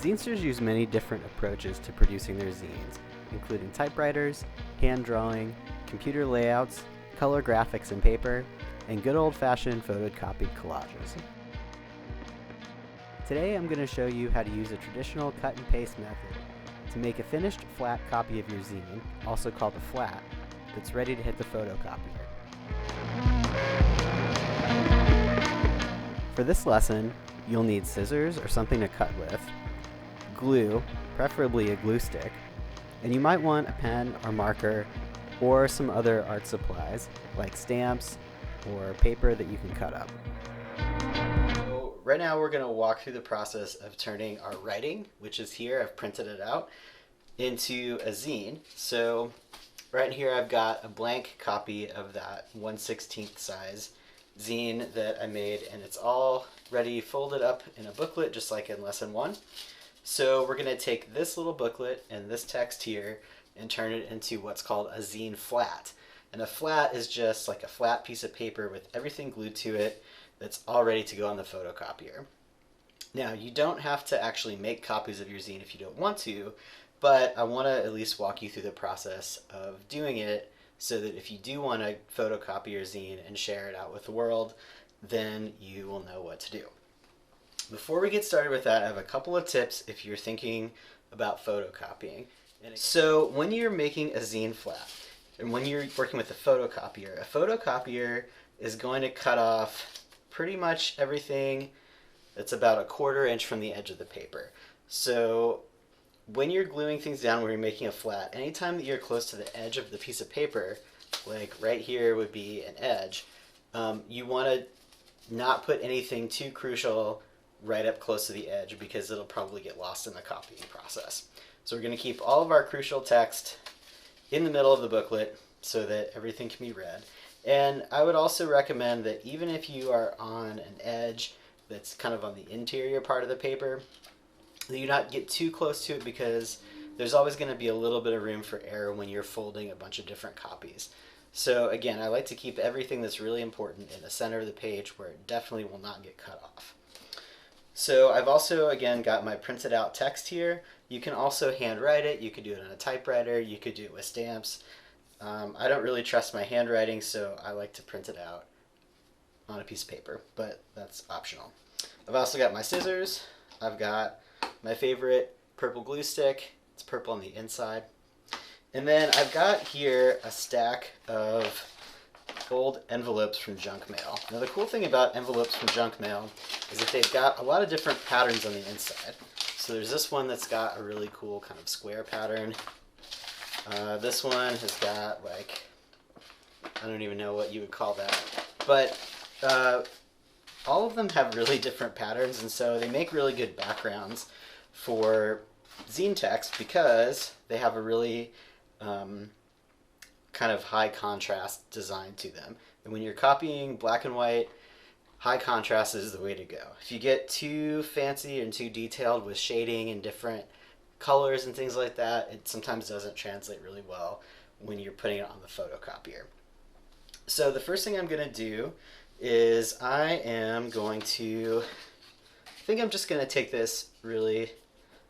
Zinesters use many different approaches to producing their zines, including typewriters, hand drawing, computer layouts, color graphics and paper, and good old-fashioned photocopied collages. Today I'm going to show you how to use a traditional cut and paste method to make a finished flat copy of your zine, also called a flat, that's ready to hit the photocopier. For this lesson, you'll need scissors or something to cut with, glue, preferably a glue stick, and you might want a pen or marker or some other art supplies like stamps or paper that you can cut up. So right now we're going to walk through the process of turning our writing, which is here, I've printed it out, into a zine. So right here I've got a blank copy of that 1/16 size zine that I made, and it's all ready folded up in a booklet just like in lesson 1. So we're going to take this little booklet and this text here and turn it into what's called a zine flat. And a flat is just like a flat piece of paper with everything glued to it that's all ready to go on the photocopier. Now, you don't have to actually make copies of your zine if you don't want to, but I want to at least walk you through the process of doing it so that if you do want to photocopy your zine and share it out with the world, then you will know what to do. Before we get started with that, I have a couple of tips if you're thinking about photocopying. So when you're making a zine flat, and when you're working with a photocopier is going to cut off pretty much everything that's about 1/4 inch from the edge of the paper. So when you're gluing things down, when you're making a flat, anytime that you're close to the edge of the piece of paper, like right here would be an edge, you want to not put anything too crucial right up close to the edge because it'll probably get lost in the copying process. So we're going to keep all of our crucial text in the middle of the booklet so that everything can be read. And I would also recommend that even if you are on an edge that's kind of on the interior part of the paper, that you not get too close to it because there's always going to be a little bit of room for error when you're folding a bunch of different copies. So again, I like to keep everything that's really important in the center of the page where it definitely will not get cut off. So I've also, again, got my printed out text here. You can also handwrite it. You could do it on a typewriter. You could do it with stamps. I don't really trust my handwriting, so I like to print it out on a piece of paper, but that's optional. I've also got my scissors. I've got my favorite purple glue stick. It's purple on the inside. And then I've got here a stack of old envelopes from junk mail. Now the cool thing about envelopes from junk mail is that they've got a lot of different patterns on the inside. So there's this one that's got a really cool kind of square pattern. This one has got like, I don't even know what you would call that, but all of them have really different patterns, and so they make really good backgrounds for zine text because they have a really kind of high contrast design to them. And when you're copying black and white, high contrast is the way to go. If you get too fancy and too detailed with shading and different colors and things like that, it sometimes doesn't translate really well when you're putting it on the photocopier. So the first thing I'm going to do is I think I'm just going to take this really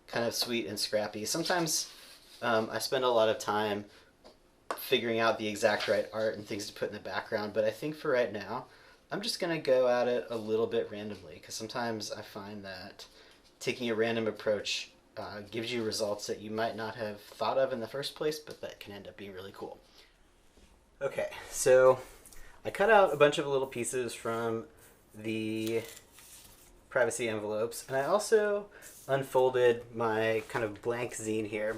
kind of sweet and scrappy. Sometimes I spend a lot of time figuring out the exact right art and things to put in the background, but I think for right now I'm just going to go at it a little bit randomly because sometimes I find that taking a random approach gives you results that you might not have thought of in the first place, but that can end up being really cool. Okay, so I cut out a bunch of little pieces from the privacy envelopes, and I also unfolded my kind of blank zine here.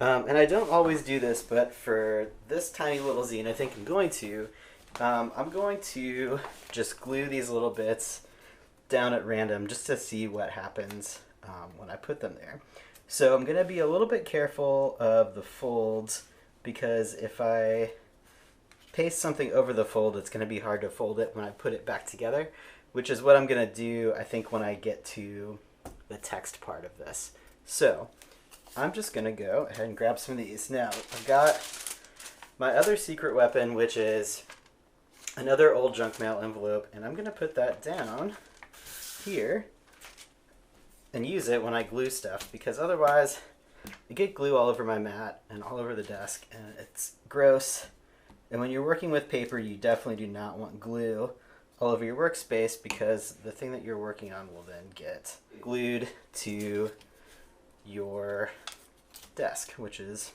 And I don't always do this, but for this tiny little zine, I think I'm going to just glue these little bits down at random just to see what happens when I put them there. So I'm going to be a little bit careful of the folds because if I paste something over the fold, it's going to be hard to fold it when I put it back together, which is what I'm going to do, I think, when I get to the text part of this. So I'm just going to go ahead and grab some of these. Now, I've got my other secret weapon, which is another old junk mail envelope, and I'm going to put that down here and use it when I glue stuff, because otherwise I get glue all over my mat and all over the desk and it's gross. And when you're working with paper, you definitely do not want glue all over your workspace, because the thing that you're working on will then get glued to your desk, which is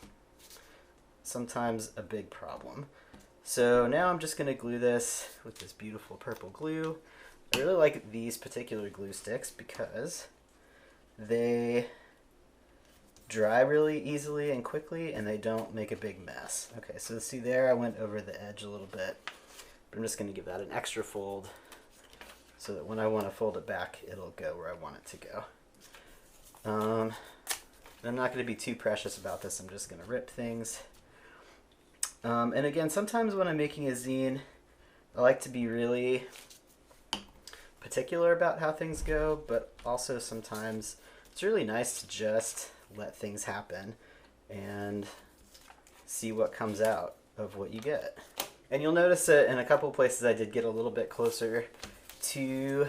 sometimes a big problem. So now I'm just going to glue this with this beautiful purple glue. I really like these particular glue sticks because they dry really easily and quickly, and they don't make a big mess. Okay, so see there, I went over the edge a little bit, but I'm just going to give that an extra fold so that when I want to fold it back, it'll go where I want it to go. I'm not going to be too precious about this. I'm just going to rip things. And again, sometimes when I'm making a zine, I like to be really particular about how things go, but also sometimes it's really nice to just let things happen and see what comes out of what you get. And you'll notice that in a couple places I did get a little bit closer to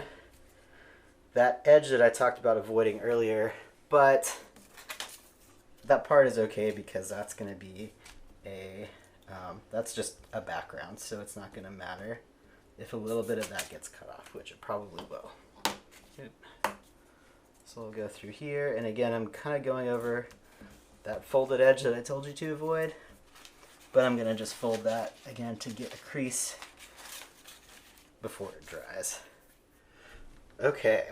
that edge that I talked about avoiding earlier, but that part is okay because that's going to be that's just a background, so it's not going to matter if a little bit of that gets cut off, which it probably will. So we'll go through here, and again, I'm kind of going over that folded edge that I told you to avoid, but I'm going to just fold that again to get a crease before it dries. Okay,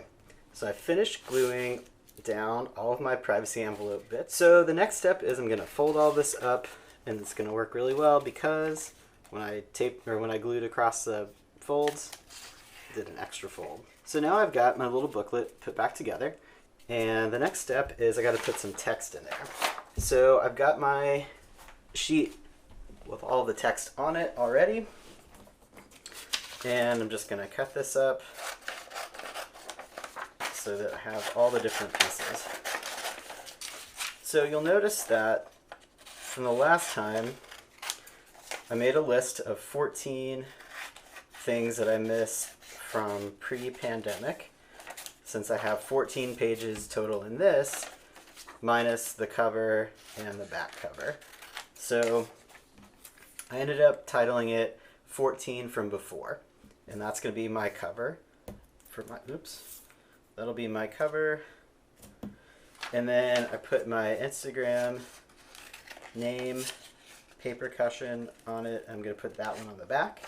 so I finished gluing down all of my privacy envelope bits. So the next step is I'm going to fold all this up, and it's going to work really well because when I glued across the folds, I did an extra fold. So now I've got my little booklet put back together, and the next step is I got to put some text in there. So I've got my sheet with all the text on it already, and I'm just going to cut this up so that I have all the different pieces. So you'll notice that from the last time, I made a list of 14 things that I miss from pre-pandemic, since I have 14 pages total in this, minus the cover and the back cover. So I ended up titling it 14 from before, and that's going to be my cover for my, that'll be my cover. And then I put my Instagram name, paper cushion on it. I'm going to put that one on the back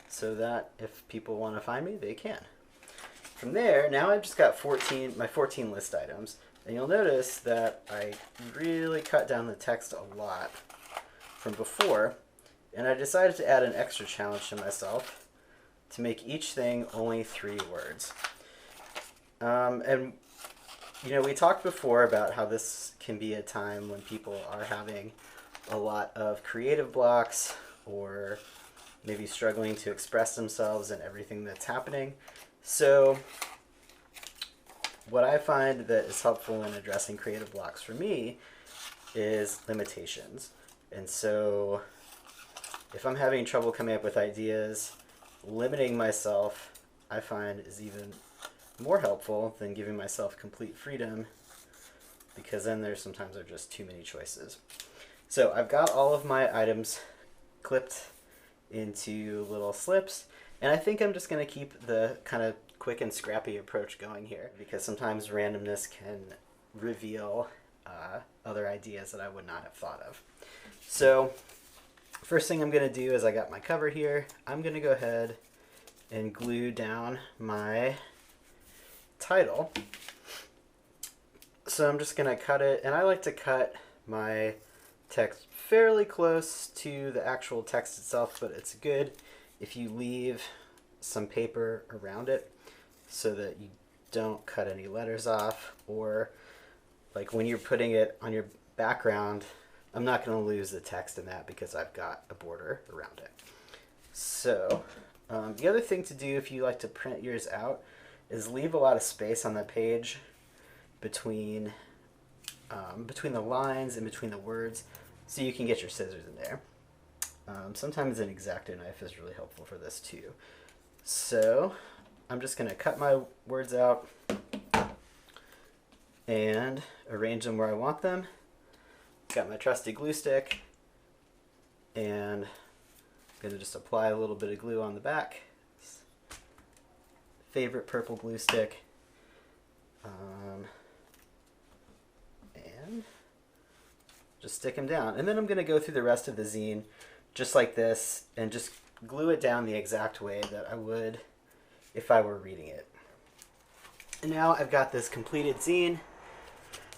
so that if people want to find me, they can. From there, now I've just got my 14 list items. And you'll notice that I really cut down the text a lot from before. And I decided to add an extra challenge to myself to make each thing only 3 words. And you know, we talked before about how this can be a time when people are having a lot of creative blocks or maybe struggling to express themselves and everything that's happening. So what I find that is helpful in addressing creative blocks for me is limitations. And so if I'm having trouble coming up with ideas, limiting myself I find is even more helpful than giving myself complete freedom, because then sometimes there are just too many choices. So I've got all of my items clipped into little slips, and I think I'm just going to keep the kind of quick and scrappy approach going here, because sometimes randomness can reveal other ideas that I would not have thought of. So first thing I'm going to do is I got my cover here. I'm going to go ahead and glue down my title. So I'm just going to cut it, and I like to cut my text fairly close to the actual text itself, but it's good if you leave some paper around it so that you don't cut any letters off, or like when you're putting it on your background, I'm not going to lose the text in that because I've got a border around it. So the other thing to do if you like to print yours out is leave a lot of space on the page between the lines and between the words, so you can get your scissors in there. Sometimes an X-Acto knife is really helpful for this too. So I'm just going to cut my words out, and arrange them where I want them. Got my trusty glue stick, and I'm going to just apply a little bit of glue on the back. Favorite purple glue stick. And just stick them down. And then I'm going to go through the rest of the zine just like this and just glue it down the exact way that I would if I were reading it. And now I've got this completed zine,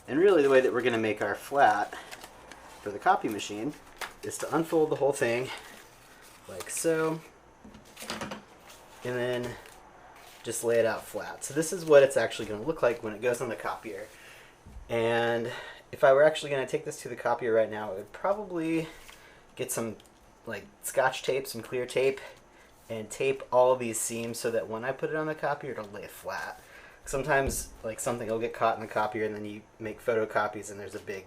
and really the way that we're going to make our flat for the copy machine is to unfold the whole thing like so, and then just lay it out flat. So this is what it's actually going to look like when it goes on the copier. And if I were actually going to take this to the copier right now, I would probably get some like scotch tape, some clear tape, and tape all of these seams so that when I put it on the copier, it'll lay flat. Sometimes like something will get caught in the copier and then you make photocopies and there's a big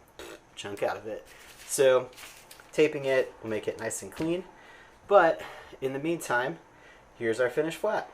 chunk out of it. So taping it will make it nice and clean. But in the meantime, here's our finished flat.